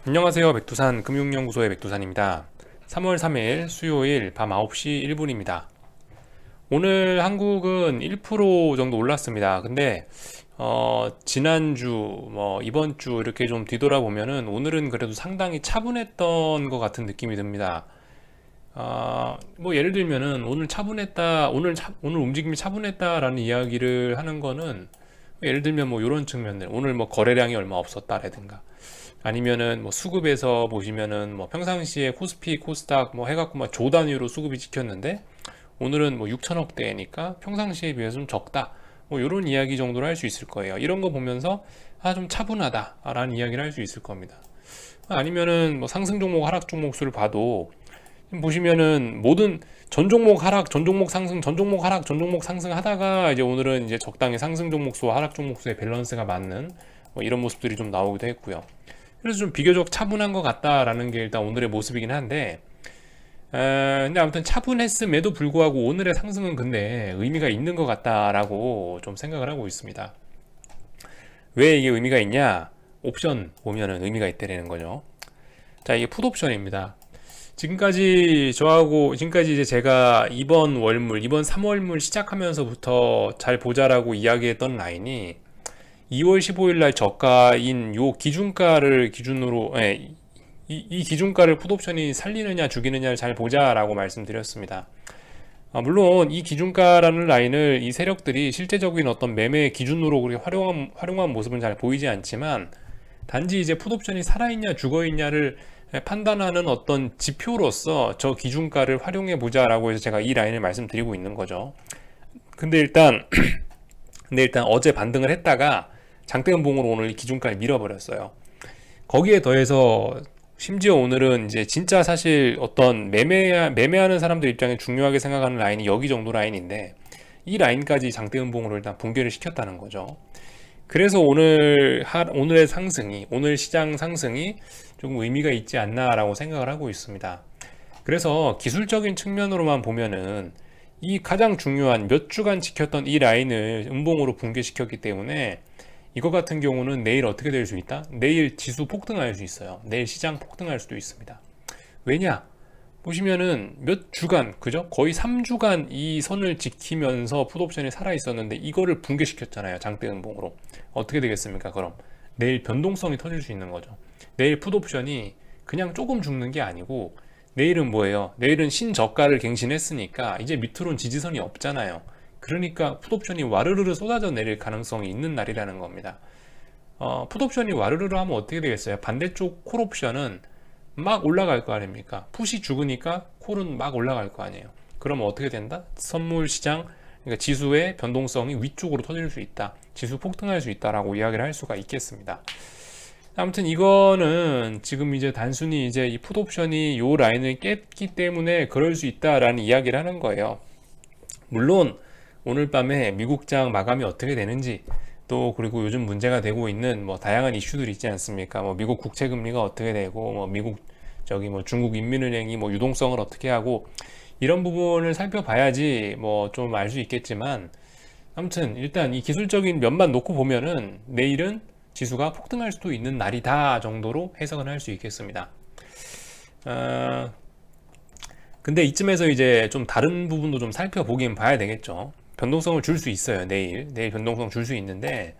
안녕하세요. 백두산 금융연구소의 백두산입니다. 3월 3일 수요일 밤 9시 1분입니다. 오늘 한국은 1% 정도 올랐습니다. 근데 지난주 이번 주 이렇게 좀 뒤돌아보면은 오늘은 그래도 상당히 차분했던 것 같은 느낌이 듭니다. 예를 들면은 오늘 차분했다, 오늘 움직임이 차분했다라는 이야기를 하는 거는 예를 들면 이런 측면들, 오늘 거래량이 얼마 없었다라든가 아니면은 수급에서 보시면은 평상시에 코스피, 코스닥 해갖고 조 단위로 수급이 찍혔는데 오늘은 6천억 대니까 평상시에 비해서 좀 적다. 이런 이야기 정도로 할 수 있을 거예요. 이런 거 보면서 좀 차분하다라는 이야기를 할 수 있을 겁니다. 아니면은 상승 종목, 하락 종목 수를 봐도 보시면은 모든 전 종목 하락, 전 종목 상승, 전 종목 하락, 전 종목 상승 하다가 이제 오늘은 이제 적당히 상승 종목 수와 하락 종목 수의 밸런스가 맞는 이런 모습들이 좀 나오기도 했고요. 그래서 좀 비교적 차분한 것 같다라는 게 일단 오늘의 모습이긴 한데, 근데 아무튼 차분했음에도 불구하고 오늘의 상승은 근데 의미가 있는 것 같다라고 좀 생각을 하고 있습니다. 왜 이게 의미가 있냐? 옵션 보면은 의미가 있다는 거죠. 자, 이게 풋옵션입니다. 지금까지 이제 제가 이번 3월물 시작하면서부터 잘 보자라고 이야기했던 라인이 2월 15일 날 저가인 요 기준가를 기준으로, 이 기준가를 풋옵션이 살리느냐 죽이느냐를 잘 보자라고 말씀드렸습니다. 물론 이 기준가라는 라인을 이 세력들이 실제적인 어떤 매매 기준으로 그렇게 활용한 모습은 잘 보이지 않지만 단지 이제 풋옵션이 살아있냐 죽어있냐를 판단하는 어떤 지표로서 저 기준가를 활용해 보자라고 해서 제가 이 라인을 말씀드리고 있는 거죠. 근데 일단 어제 반등을 했다가 장대음봉으로 오늘 기준가를 밀어버렸어요. 거기에 더해서 심지어 오늘은 이제 진짜 사실 어떤 매매하는 사람들 입장에 중요하게 생각하는 라인이 여기 정도 라인인데 이 라인까지 장대음봉으로 일단 붕괴를 시켰다는 거죠. 그래서 오늘의 상승이, 오늘 시장 상승이 조금 의미가 있지 않나라고 생각을 하고 있습니다. 그래서 기술적인 측면으로만 보면은 이 가장 중요한 몇 주간 지켰던 이 라인을 음봉으로 붕괴시켰기 때문에 이거 같은 경우는 내일 어떻게 될 수 있다? 내일 지수 폭등할 수 있어요. 내일 시장 폭등할 수도 있습니다. 왜냐? 보시면은 몇 주간, 그죠? 거의 3주간 이 선을 지키면서 풋옵션이 살아있었는데 이거를 붕괴시켰잖아요. 장대음봉으로. 어떻게 되겠습니까? 그럼 내일 변동성이 터질 수 있는 거죠. 내일 풋옵션이 그냥 조금 죽는 게 아니고 내일은 뭐예요? 내일은 신저가를 갱신했으니까 이제 밑으로는 지지선이 없잖아요. 그러니까 풋옵션이 와르르르 쏟아져 내릴 가능성이 있는 날이라는 겁니다. 풋옵션이 와르르르 하면 어떻게 되겠어요? 반대쪽 콜옵션은 막 올라갈 거 아닙니까? 풋이 죽으니까 콜은 막 올라갈 거 아니에요. 그러면 어떻게 된다? 선물 시장, 그러니까 지수의 변동성이 위쪽으로 터질 수 있다. 지수 폭등할 수 있다라고 이야기를 할 수가 있겠습니다. 아무튼 이거는 지금 이제 단순히 이제 이 풋옵션이 요 라인을 깼기 때문에 그럴 수 있다라는 이야기를 하는 거예요. 물론 오늘 밤에 미국장 마감이 어떻게 되는지 또 그리고 요즘 문제가 되고 있는 다양한 이슈들이 있지 않습니까? 미국 국채 금리가 어떻게 되고 미국 중국 인민은행이 유동성을 어떻게 하고 이런 부분을 살펴봐야지 좀 알 수 있겠지만 아무튼 일단 이 기술적인 면만 놓고 보면은 내일은 지수가 폭등할 수도 있는 날이다 정도로 해석은 할 수 있겠습니다. 근데 이쯤에서 이제 좀 다른 부분도 좀 살펴보긴 봐야 되겠죠. 변동성을 줄 수 있어요. 내일 변동성 줄 수 있는데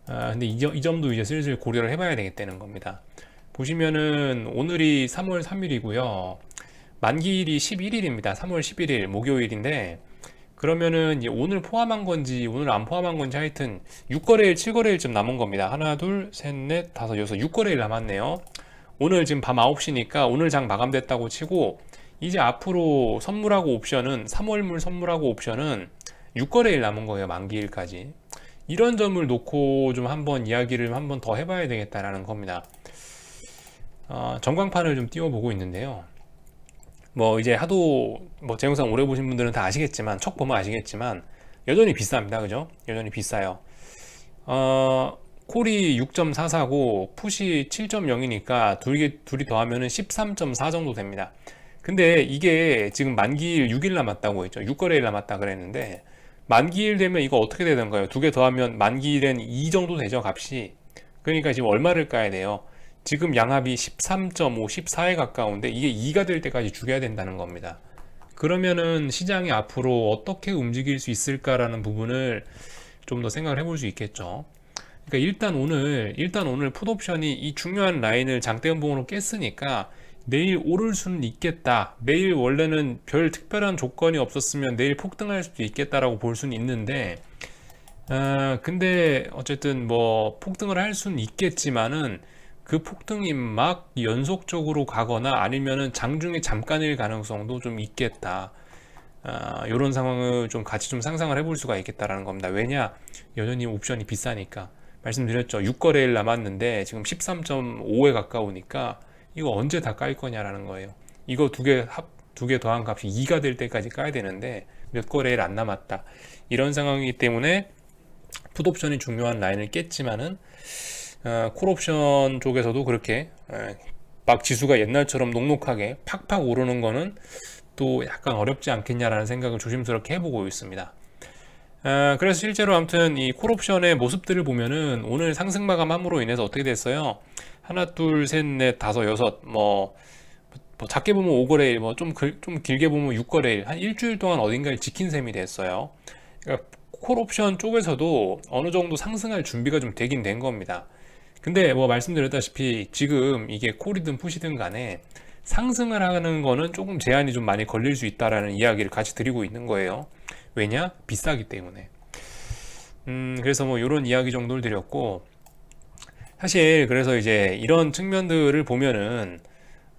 근데 이 점도 이제 슬슬 고려를 해봐야 되겠다는 겁니다. 보시면은 오늘이 3월 3일이고요. 만기일이 11일입니다. 3월 11일 목요일인데 그러면은 이제 오늘 포함한 건지 오늘 안 포함한 건지 하여튼 6거래일, 7거래일쯤 남은 겁니다. 하나, 둘, 셋, 넷, 다섯, 여섯, 6거래일 남았네요. 오늘 지금 밤 9시니까 오늘 장 마감됐다고 치고 이제 앞으로 선물하고 옵션은 3월물 선물하고 옵션은 6거래일 남은 거예요. 만기일까지. 이런 점을 놓고 좀 한번 이야기를 한번 더 해봐야 되겠다라는 겁니다. 전광판을 좀 띄워보고 있는데요. 이제 하도 제 영상 오래 보신 분들은 다 아시겠지만 척 보면 아시겠지만 여전히 비쌉니다. 그죠? 여전히 비싸요. 콜이 6.44고 풋이 7.0이니까 둘이 더하면은 13.4 정도 됩니다. 근데 이게 지금 만기일 6일 남았다고 했죠. 6거래일 남았다 그랬는데 만기일 되면 이거 어떻게 되는가요? 두 개 더하면 만기일엔 2 정도 되죠, 값이. 그러니까 지금 얼마를 까야 돼요? 지금 양압이 13.5, 14에 가까운데 이게 2가 될 때까지 죽여야 된다는 겁니다. 그러면은 시장이 앞으로 어떻게 움직일 수 있을까라는 부분을 좀 더 생각을 해볼 수 있겠죠. 그러니까 일단 오늘 풋옵션이 이 중요한 라인을 장대음봉으로 깼으니까 내일 오를 수는 있겠다. 내일 원래는 별 특별한 조건이 없었으면 내일 폭등할 수도 있겠다라고 볼 수는 있는데, 근데 어쨌든 뭐 폭등을 할 수는 있겠지만은 그 폭등이 막 연속적으로 가거나 아니면은 장중에 잠깐일 가능성도 좀 있겠다. 이런 상황을 좀 같이 좀 상상을 해볼 수가 있겠다라는 겁니다. 왜냐? 여전히 옵션이 비싸니까. 말씀드렸죠. 6거래일 남았는데 지금 13.5에 가까우니까 이거 언제 다 깔 거냐라는 거예요. 이거 두 개 더한 값이 2가 될 때까지 까야 되는데 몇 거래일 안 남았다. 이런 상황이기 때문에 풋옵션이 중요한 라인을 깼지만은 콜옵션 쪽에서도 그렇게 막 지수가 옛날처럼 녹록하게 팍팍 오르는 거는 또 약간 어렵지 않겠냐라는 생각을 조심스럽게 해보고 있습니다. 그래서 실제로 아무튼 이 콜옵션의 모습들을 보면은 오늘 상승 마감함으로 인해서 어떻게 됐어요? 하나, 둘, 셋, 넷, 다섯, 여섯, 뭐 작게 보면 5거래일, 좀 길게 보면 6거래일, 한 일주일 동안 어딘가를 지킨 셈이 됐어요. 그러니까 콜옵션 쪽에서도 어느 정도 상승할 준비가 좀 되긴 된 겁니다. 근데 뭐 말씀드렸다시피 지금 이게 콜이든 풋이든 간에 상승을 하는 거는 조금 제한이 좀 많이 걸릴 수 있다라는 이야기를 같이 드리고 있는 거예요. 왜냐? 비싸기 때문에. 그래서 뭐 이런 이야기 정도를 드렸고, 사실 그래서 이제 이런 측면들을 보면은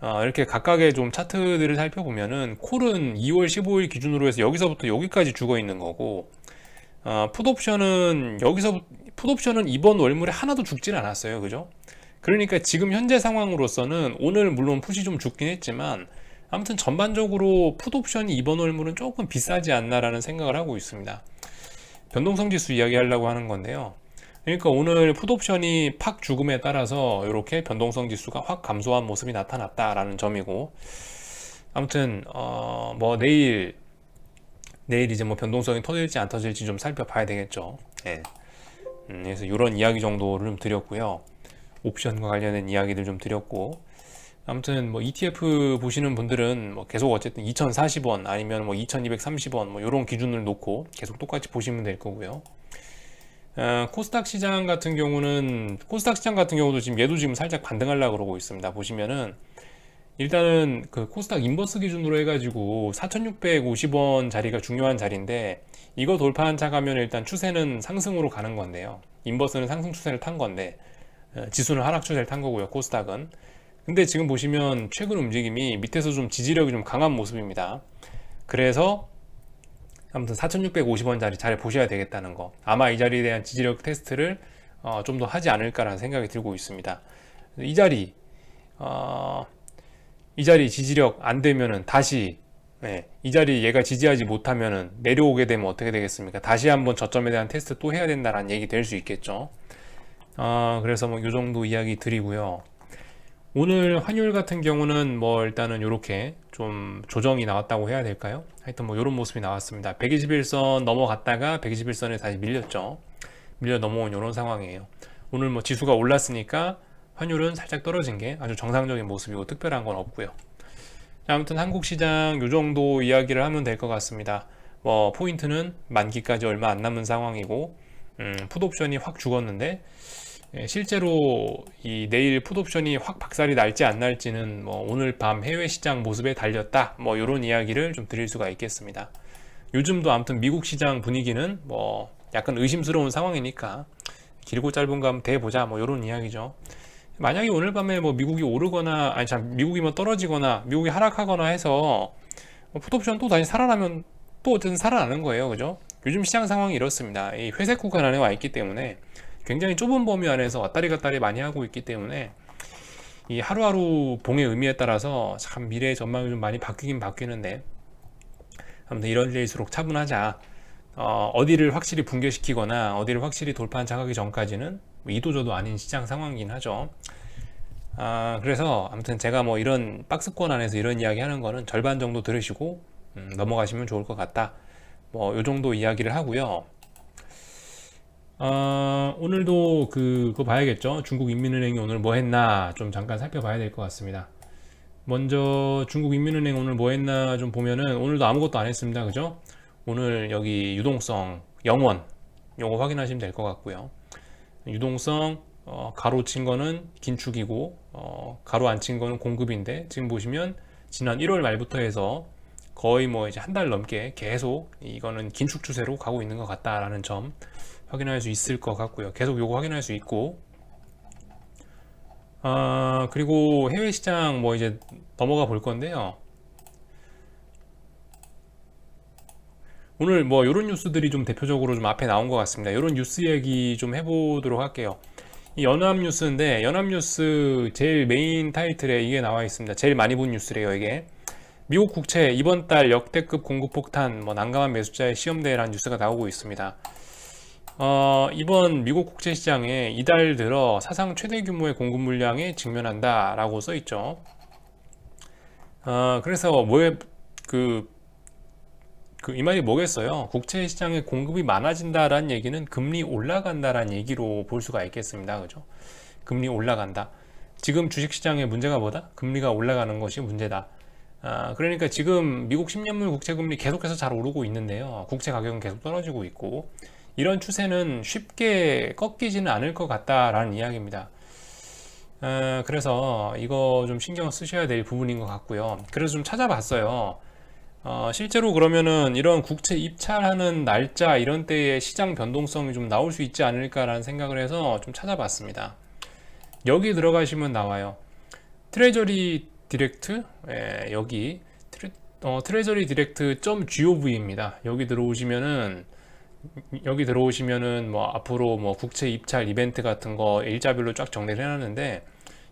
이렇게 각각의 좀 차트들을 살펴보면은 콜은 2월 15일 기준으로 해서 여기서부터 여기까지 죽어 있는 거고, 풋옵션은 이번 월물에 하나도 죽질 않았어요. 그죠? 그러니까 지금 현재 상황으로서는 오늘 물론 풋이 좀 죽긴 했지만 아무튼 전반적으로 풋옵션이 이번 월물은 조금 비싸지 않나라는 생각을 하고 있습니다. 변동성 지수 이야기하려고 하는 건데요. 그러니까 오늘 풋옵션이 팍 죽음에 따라서 이렇게 변동성 지수가 확 감소한 모습이 나타났다라는 점이고, 아무튼 뭐 내일 이제 뭐 변동성이 터질지 안 터질지 좀 살펴봐야 되겠죠. 예. 그래서 이런 이야기 정도를 좀 드렸고요. 옵션과 관련된 이야기들 좀 드렸고, 아무튼 뭐 ETF 보시는 분들은 뭐 계속 어쨌든 2040원 아니면 뭐 2230원 뭐 이런 기준을 놓고 계속 똑같이 보시면 될 거고요. 코스닥 시장 같은 경우도 지금 얘도 지금 살짝 반등하려고 그러고 있습니다. 보시면은 일단은 그 코스닥 인버스 기준으로 해가지고 4,650원 자리가 중요한 자리인데, 이거 돌파한 차 가면 일단 추세는 상승으로 가는 건데요. 인버스는 상승 추세를 탄 건데 지수는 하락 추세를 탄 거고요. 코스닥은. 근데 지금 보시면 최근 움직임이 밑에서 좀 지지력이 좀 강한 모습입니다. 그래서 아무튼 4,650원 자리 잘 보셔야 되겠다는 거. 아마 이 자리에 대한 지지력 테스트를 좀 더 하지 않을까라는 생각이 들고 있습니다. 이 자리 지지력 안 되면은 다시, 이 자리 얘가 지지하지 못하면은 내려오게 되면 어떻게 되겠습니까? 다시 한번 저점에 대한 테스트 또 해야 된다라는 얘기 될 수 있겠죠. 그래서 뭐 요 정도 이야기 드리고요. 오늘 환율 같은 경우는 뭐 일단은 이렇게 좀 조정이 나왔다고 해야 될까요? 하여튼 뭐 이런 모습이 나왔습니다. 121선 넘어갔다가 121선에 다시 밀렸죠. 밀려 넘어온 이런 상황이에요. 오늘 뭐 지수가 올랐으니까 환율은 살짝 떨어진 게 아주 정상적인 모습이고 특별한 건 없고요. 아무튼 한국 시장 요 정도 이야기를 하면 될 것 같습니다. 뭐 포인트는 만기까지 얼마 안 남은 상황이고, 풋옵션이 확 죽었는데 실제로 이 내일 풋옵션이 확 박살이 날지 안 날지는 뭐 오늘 밤 해외 시장 모습에 달렸다, 뭐 이런 이야기를 좀 드릴 수가 있겠습니다. 요즘도 아무튼 미국 시장 분위기는 뭐 약간 의심스러운 상황이니까 길고 짧은 거 한번 대보자, 뭐 이런 이야기죠. 만약에 오늘 밤에 뭐 미국이 오르거나 미국이 뭐 떨어지거나 미국이 하락하거나 해서 풋옵션 또 다시 살아나면 또 어쨌든 살아나는 거예요. 그죠? 요즘 시장 상황이 이렇습니다. 이 회색 구간 안에 와 있기 때문에 굉장히 좁은 범위 안에서 왔다리 갔다리 많이 하고 있기 때문에 이 하루하루 봉의 의미에 따라서 참 미래의 전망이 좀 많이 바뀌긴 바뀌는데, 아무튼 이런 일일수록 차분하자. 어디를 확실히 붕괴시키거나 어디를 확실히 돌파한 장하기 전까지는 뭐 이도저도 아닌 시장 상황이긴 하죠. 그래서 아무튼 제가 뭐 이런 박스권 안에서 이런 이야기 하는 거는 절반 정도 들으시고 넘어가시면 좋을 것 같다. 뭐 요 정도 이야기를 하고요. 오늘도 그거 봐야겠죠. 중국인민은행이 오늘 뭐 했나 좀 잠깐 살펴봐야 될 것 같습니다. 먼저 중국인민은행 오늘 뭐 했나 좀 보면은 오늘도 아무것도 안 했습니다. 그죠? 오늘 여기 유동성 영원 요거 확인하시면 될 것 같고요. 유동성 가로 친 거는 긴축이고 가로 안 친 거는 공급인데, 지금 보시면 지난 1월 말부터 해서 거의 뭐 이제 한 달 넘게 계속 이거는 긴축 추세로 가고 있는 것 같다라는 점 확인할 수 있을 것 같고요. 계속 요거 확인할 수 있고, 그리고 해외 시장 뭐 이제 넘어가 볼 건데요. 오늘 뭐 이런 뉴스들이 좀 대표적으로 좀 앞에 나온 것 같습니다. 이런 뉴스 얘기 좀 해보도록 할게요. 이 연합뉴스인데, 연합뉴스 제일 메인 타이틀에 이게 나와 있습니다. 제일 많이 본 뉴스래요, 이게. 미국 국채 이번 달 역대급 공급 폭탄, 뭐 난감한 매수자의 시험대라는 뉴스가 나오고 있습니다. 이번 미국 국채 시장에 이달 들어 사상 최대 규모의 공급 물량에 직면한다라고 써 있죠. 그래서 이 말이 뭐겠어요? 국채 시장에 공급이 많아진다라는 얘기는 금리 올라간다라는 얘기로 볼 수가 있겠습니다. 그죠? 금리 올라간다. 지금 주식시장의 문제가 뭐다? 금리가 올라가는 것이 문제다. 그러니까 지금 미국 10년물 국채 금리 계속해서 잘 오르고 있는데요. 국채 가격은 계속 떨어지고 있고, 이런 추세는 쉽게 꺾이지는 않을 것 같다라는 이야기입니다. 그래서 이거 좀 신경 쓰셔야 될 부분인 것 같고요. 그래서 좀 찾아봤어요. 실제로 그러면은 이런 국채 입찰하는 날짜 이런 때에 시장 변동성이 좀 나올 수 있지 않을까라는 생각을 해서 좀 찾아봤습니다. 여기 들어가시면 나와요. 트레저리 디렉트, 여기 트레저리 디렉트 .gov입니다. 여기 들어오시면은 뭐 앞으로 뭐 국채 입찰 이벤트 같은 거 일자별로 쫙 정리를 해놨는데,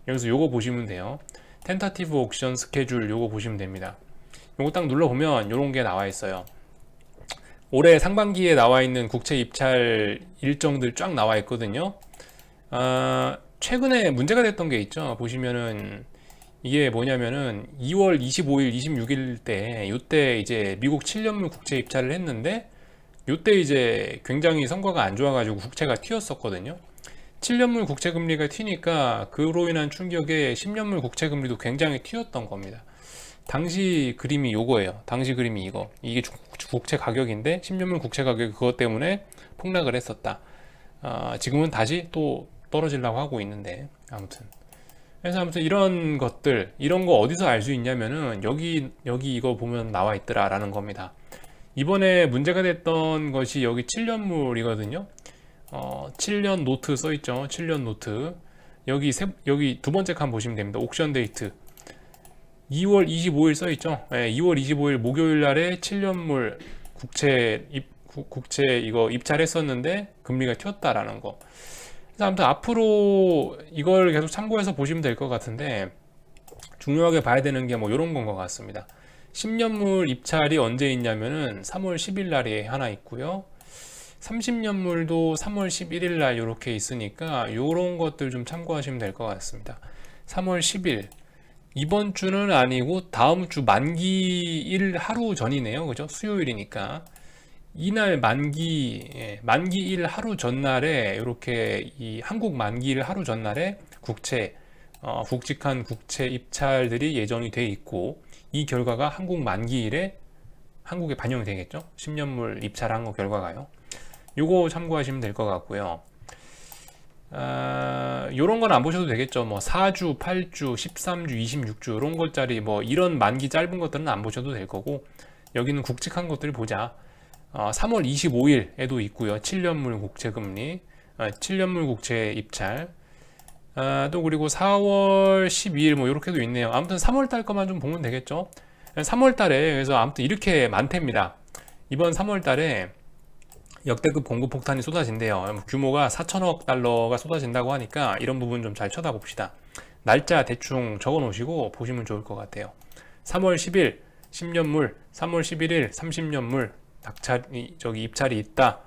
여기서 요거 보시면 돼요. 텐타티브 옥션 스케줄 요거 보시면 됩니다. 요거 딱 눌러보면 요런 게 나와 있어요. 올해 상반기에 나와 있는 국채 입찰 일정들 쫙 나와 있거든요. 최근에 문제가 됐던 게 있죠. 보시면은 이게 뭐냐면은 2월 25일, 26일 때 요때 이제 미국 7년물 국채 입찰을 했는데, 요때 이제 굉장히 성과가 안 좋아가지고 국채가 튀었었거든요. 7년물 국채 금리가 튀니까 그로 인한 충격에 10년물 국채 금리도 굉장히 튀었던 겁니다. 당시 그림이 요거예요. 당시 그림이 이거. 이게 국채 가격인데 10년물 국채 가격이 그것 때문에 폭락을 했었다. 지금은 다시 또 떨어지려고 하고 있는데, 아무튼 이런 것들, 이런 거 어디서 알 수 있냐면은 여기 이거 보면 나와 있더라라는 겁니다. 이번에 문제가 됐던 것이 여기 7년물이거든요. 7년 노트 써 있죠. 7년 노트. 여기 두 번째 칸 보시면 됩니다. 옥션 데이트. 2월 25일 써 있죠. 2월 25일 목요일 날에 7년물 국채 이거 입찰했었는데 금리가 튀었다라는 거. 그래서 아무튼 앞으로 이걸 계속 참고해서 보시면 될 것 같은데, 중요하게 봐야 되는 게 뭐 이런 건 것 같습니다. 10년물 입찰이 언제 있냐면은 3월 10일 날에 하나 있고요. 30년물도 3월 11일 날 이렇게 있으니까 이런 것들 좀 참고하시면 될 것 같습니다. 3월 10일, 이번 주는 아니고 다음 주 만기일 하루 전이네요. 그죠? 수요일이니까. 이날 만기일 하루 전날에 이렇게 이 한국 만기일 하루 전날에 굵직한 국채 입찰들이 예정이 돼 있고, 이 결과가 한국 만기일에 한국에 반영이 되겠죠. 10년물 입찰한 거 결과가요. 요거 참고하시면 될 것 같고요. 요런 건 안 보셔도 되겠죠. 뭐 4주, 8주, 13주, 26주 이런 것짜리 뭐 이런 만기 짧은 것들은 안 보셔도 될 거고, 여기는 굵직한 것들 보자. 3월 25일에도 있고요. 7년물 국채 금리, 7년물 국채 입찰. 또 그리고 4월 12일 뭐 이렇게도 있네요. 아무튼 3월 달 것만 좀 보면 되겠죠. 3월 달에 그래서 아무튼 이렇게 많답니다. 이번 3월 달에 역대급 공급 폭탄이 쏟아진대요. 규모가 4천억 달러가 쏟아진다고 하니까 이런 부분 좀 잘 쳐다봅시다. 날짜 대충 적어 놓으시고 보시면 좋을 것 같아요. 3월 10일 10년물, 3월 11일 30년물 입찰이 있다.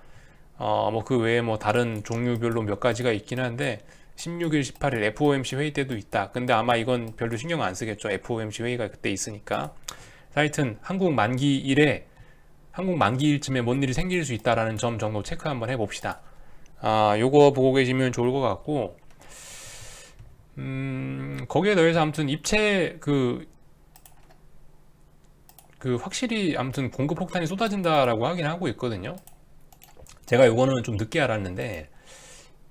뭐 그 외에 뭐 다른 종류별로 몇 가지가 있긴 한데 16일, 18일 FOMC 회의 때도 있다. 근데 아마 이건 별로 신경 안 쓰겠죠. FOMC 회의가 그때 있으니까. 하여튼 한국 만기일쯤에 뭔 일이 생길 수 있다라는 점 정도 체크 한번 해봅시다. 요거 보고 계시면 좋을 것 같고, 거기에 더해서 아무튼 입체 확실히 아무튼 공급 폭탄이 쏟아진다라고 하긴 하고 있거든요. 제가 요거는 좀 늦게 알았는데,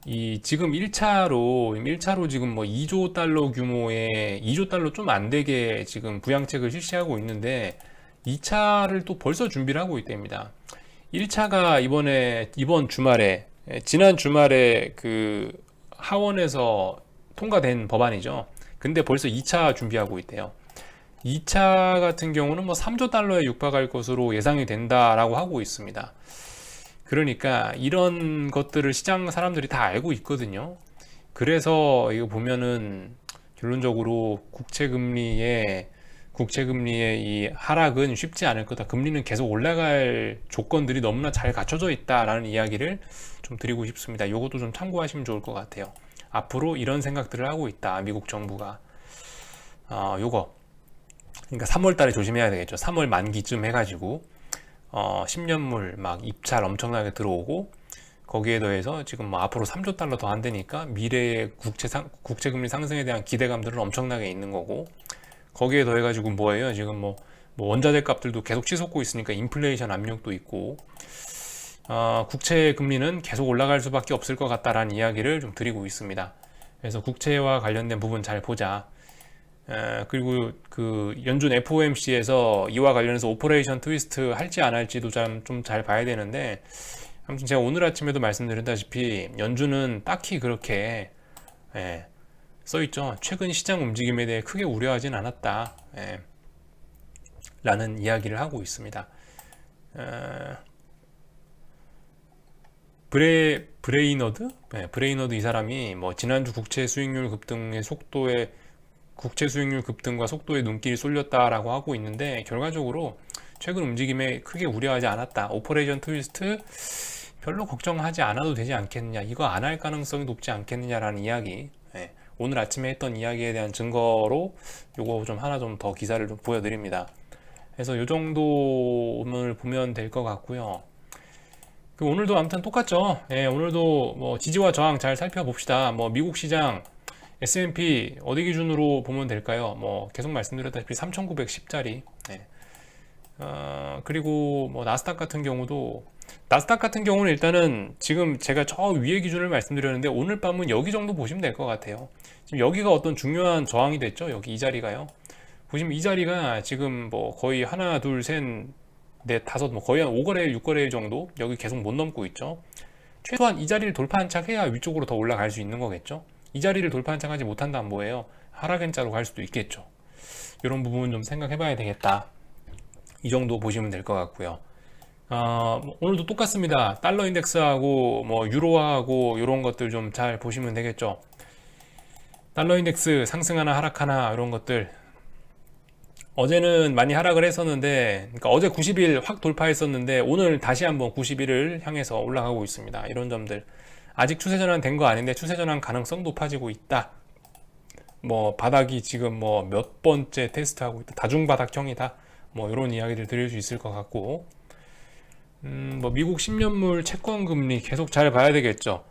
이 지금 1차로 지금 뭐 2조 달러 규모의 2조 달러 좀 안 되게 지금 부양책을 실시하고 있는데 2차를 또 벌써 준비를 하고 있답니다. 1차가 이번 주말에 지난 주말에 그 하원에서 통과된 법안이죠. 근데 벌써 2차 준비하고 있대요. 2차 같은 경우는 뭐 3조 달러에 육박할 것으로 예상이 된다라고 하고 있습니다. 그러니까 이런 것들을 시장 사람들이 다 알고 있거든요. 그래서 이거 보면은 결론적으로 국채금리의 이 하락은 쉽지 않을 거다. 금리는 계속 올라갈 조건들이 너무나 잘 갖춰져 있다라는 이야기를 좀 드리고 싶습니다. 이것도 좀 참고하시면 좋을 것 같아요. 앞으로 이런 생각들을 하고 있다. 미국 정부가. 요거. 그러니까 3월 달에 조심해야 되겠죠. 3월 만기쯤 해가지고 10년물 막 입찰 엄청나게 들어오고 거기에 더해서 지금 뭐 앞으로 3조 달러 더 한다니까 미래의 국채금리 상승에 대한 기대감들은 엄청나게 있는 거고 거기에 더해가지고 뭐예요? 지금 뭐 원자재 값들도 계속 치솟고 있으니까 인플레이션 압력도 있고 국채 금리는 계속 올라갈 수밖에 없을 것 같다라는 이야기를 좀 드리고 있습니다. 그래서 국채와 관련된 부분 잘 보자. 그리고 그 연준 FOMC에서 이와 관련해서 오퍼레이션 트위스트 할지 안 할지도 좀 잘 봐야 되는데 아무튼 제가 오늘 아침에도 말씀드렸다시피 연준은 딱히 그렇게 써있죠. 최근 시장 움직임에 대해 크게 우려하진 않았다 라는 이야기를 하고 있습니다. 브레이너드 이 사람이 뭐 지난주 국채 수익률 급등과 속도에 눈길이 쏠렸다라고 하고 있는데 결과적으로 최근 움직임에 크게 우려하지 않았다. 오퍼레이션 트위스트 별로 걱정하지 않아도 되지 않겠느냐. 이거 안 할 가능성이 높지 않겠느냐라는 이야기. 오늘 아침에 했던 이야기에 대한 증거로 요거 좀 하나 좀 더 기사를 좀 보여드립니다. 그래서 요 정도를 보면 될 것 같고요. 오늘도 아무튼 똑같죠. 오늘도 뭐 지지와 저항 잘 살펴봅시다. 뭐 미국 시장 S&P 어디 기준으로 보면 될까요? 뭐 계속 말씀드렸다시피 3,910짜리. 그리고 뭐 나스닥 같은 경우는 일단은 지금 제가 저 위에 기준을 말씀드렸는데 오늘 밤은 여기 정도 보시면 될 것 같아요. 지금 여기가 어떤 중요한 저항이 됐죠? 여기 이 자리가요. 보시면 이 자리가 지금 뭐 거의 하나, 둘, 셋, 넷, 다섯, 뭐 거의 한 5거래일, 6거래일 정도 여기 계속 못 넘고 있죠. 최소한 이 자리를 돌파 한 착 해야 위쪽으로 더 올라갈 수 있는 거겠죠. 이 자리를 돌파 한 착 하지 못한다면 뭐예요? 하락연자로 갈 수도 있겠죠. 이런 부분 좀 생각해 봐야 되겠다. 이 정도 보시면 될 것 같고요. 오늘도 똑같습니다. 달러 인덱스하고 뭐 유로하고 이런 것들 좀 잘 보시면 되겠죠. 달러 인덱스 상승하나 하락하나 이런 것들 어제는 많이 하락을 했었는데 그러니까 어제 90일 확 돌파했었는데 오늘 다시 한번 90일을 향해서 올라가고 있습니다. 이런 점들 아직 추세 전환 된 거 아닌데 추세 전환 가능성 높아지고 있다. 뭐 바닥이 지금 뭐 몇 번째 테스트하고 있다. 다중바닥형이다. 뭐 이런 이야기들 드릴 수 있을 것 같고 뭐 미국 10년물 채권 금리 계속 잘 봐야 되겠죠.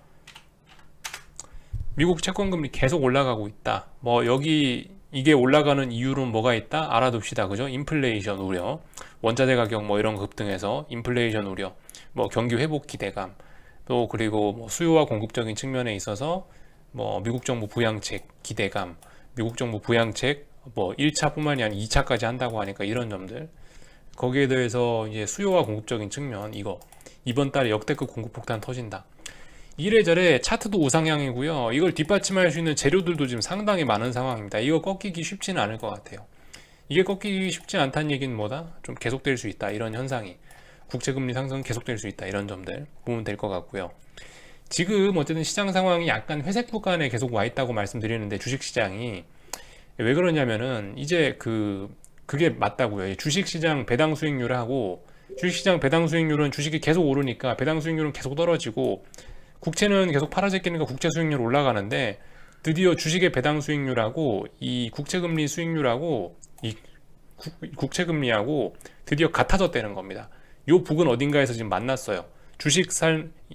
미국 채권 금리 계속 올라가고 있다. 뭐 여기 이게 올라가는 이유는 뭐가 있다? 알아둡시다. 그죠? 인플레이션 우려, 원자재 가격 뭐 이런 급등해서 인플레이션 우려, 뭐 경기 회복 기대감, 또 그리고 뭐 수요와 공급적인 측면에 있어서 뭐 미국 정부 부양책 기대감, 미국 정부 부양책 뭐 1차뿐만이 아니라 2차까지 한다고 하니까 이런 점들 거기에 대해서 이제 수요와 공급적인 측면 이거 이번 달에 역대급 공급 폭탄 터진다. 이래저래 차트도 우상향이고요. 이걸 뒷받침할 수 있는 재료들도 지금 상당히 많은 상황입니다. 이거 꺾이기 쉽지는 않을 것 같아요. 이게 꺾이기 쉽지 않다는 얘기는 뭐다? 좀 계속될 수 있다. 이런 현상이. 국채금리 상승 계속될 수 있다. 이런 점들 보면 될 것 같고요. 지금 어쨌든 시장 상황이 약간 회색 구간에 계속 와 있다고 말씀드리는데 주식시장이 왜 그러냐면은 이제 그게 맞다고요. 주식시장 배당 수익률하고 주식시장 배당 수익률은 주식이 계속 오르니까 배당 수익률은 계속 떨어지고 국채는 계속 팔아제끼니까 국채 수익률 올라가는데 드디어 주식의 배당 수익률하고 이 국채금리 수익률하고 이 국채금리하고 드디어 같아졌다는 겁니다. 요 북은 어딘가에서 지금 만났어요.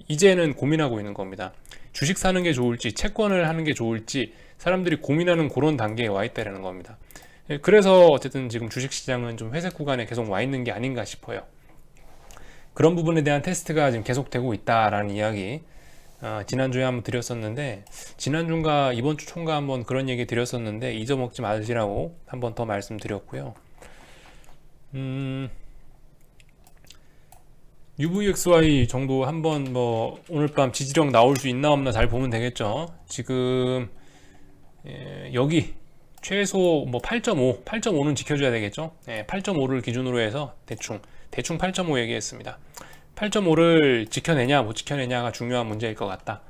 이제는 고민하고 있는 겁니다. 주식 사는 게 좋을지 채권을 하는 게 좋을지 사람들이 고민하는 그런 단계에 와 있다는 겁니다. 그래서 어쨌든 지금 주식시장은 좀 회색 구간에 계속 와 있는 게 아닌가 싶어요. 그런 부분에 대한 테스트가 지금 계속되고 있다라는 이야기 지난주에 한번 드렸었는데, 지난주인가 이번 주 초인가 한번 그런 얘기 드렸었는데 잊어먹지 마시라고 한번 더 말씀드렸고요. UVXY 정도 한번 뭐 오늘 밤 지지력 나올 수 있나 없나 잘 보면 되겠죠. 지금 여기 최소 뭐 8.5, 8.5는 지켜줘야 되겠죠. 8.5를 기준으로 해서 대충 8.5 얘기했습니다. 8.5를 지켜내냐 못 지켜내냐가 중요한 문제일 것 같다.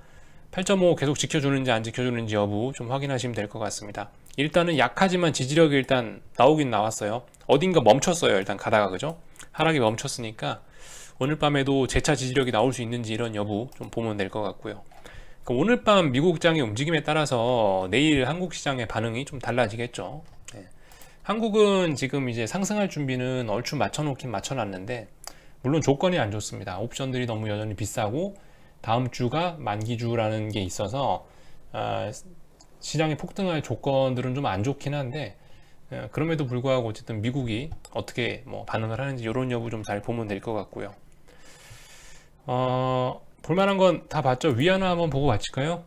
8.5 계속 지켜주는지 안 지켜주는지 여부 좀 확인하시면 될 것 같습니다. 일단은 약하지만 지지력이 일단 나오긴 나왔어요. 어딘가 멈췄어요. 일단 가다가, 그죠? 하락이 멈췄으니까 오늘 밤에도 재차 지지력이 나올 수 있는지 이런 여부 좀 보면 될 것 같고요. 오늘 밤 미국 장의 움직임에 따라서 내일 한국 시장의 반응이 좀 달라지겠죠. 한국은 지금 이제 상승할 준비는 얼추 맞춰놓긴 맞춰놨는데, 물론 조건이 안 좋습니다. 옵션들이 너무 여전히 비싸고 다음 주가 만기주라는 게 있어서 시장이 폭등할 조건들은 좀 안 좋긴 한데, 그럼에도 불구하고 어쨌든 미국이 어떻게 뭐 반응을 하는지 이런 여부 좀 잘 보면 될 것 같고요. 볼만한 건 다 봤죠? 위안화 한번 보고 마칠까요?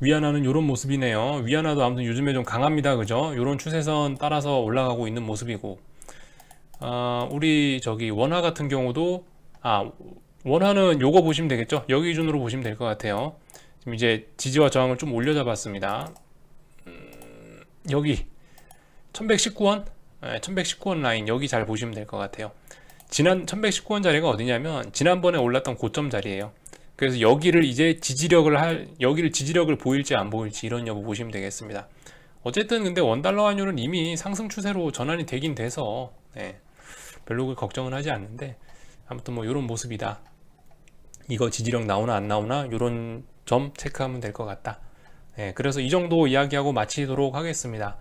위안화는 이런 모습이네요. 위안화도 아무튼 요즘에 좀 강합니다. 그죠? 이런 추세선 따라서 올라가고 있는 모습이고, 우리 저기 원화 같은 경우도, 원화는 요거 보시면 되겠죠? 여기 기준으로 보시면 될 것 같아요. 지금 이제 지지와 저항을 좀 올려잡았습니다. 여기 1119원? 1119원 라인 여기 잘 보시면 될 것 같아요. 지난 1119원 자리가 어디냐면 지난번에 올랐던 고점 자리예요. 그래서 여기를 이제 여기를 지지력을 보일지 안 보일지 이런 여부 보시면 되겠습니다. 어쨌든 근데 원달러 환율은 이미 상승 추세로 전환이 되긴 돼서 별로 걱정은 하지 않는데, 아무튼 뭐 이런 모습이다. 이거 지지력 나오나 안 나오나 이런 점 체크하면 될 것 같다. 그래서 이 정도 이야기하고 마치도록 하겠습니다.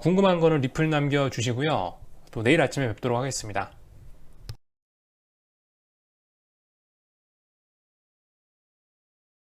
궁금한 거는 리플 남겨주시고요. 또 내일 아침에 뵙도록 하겠습니다.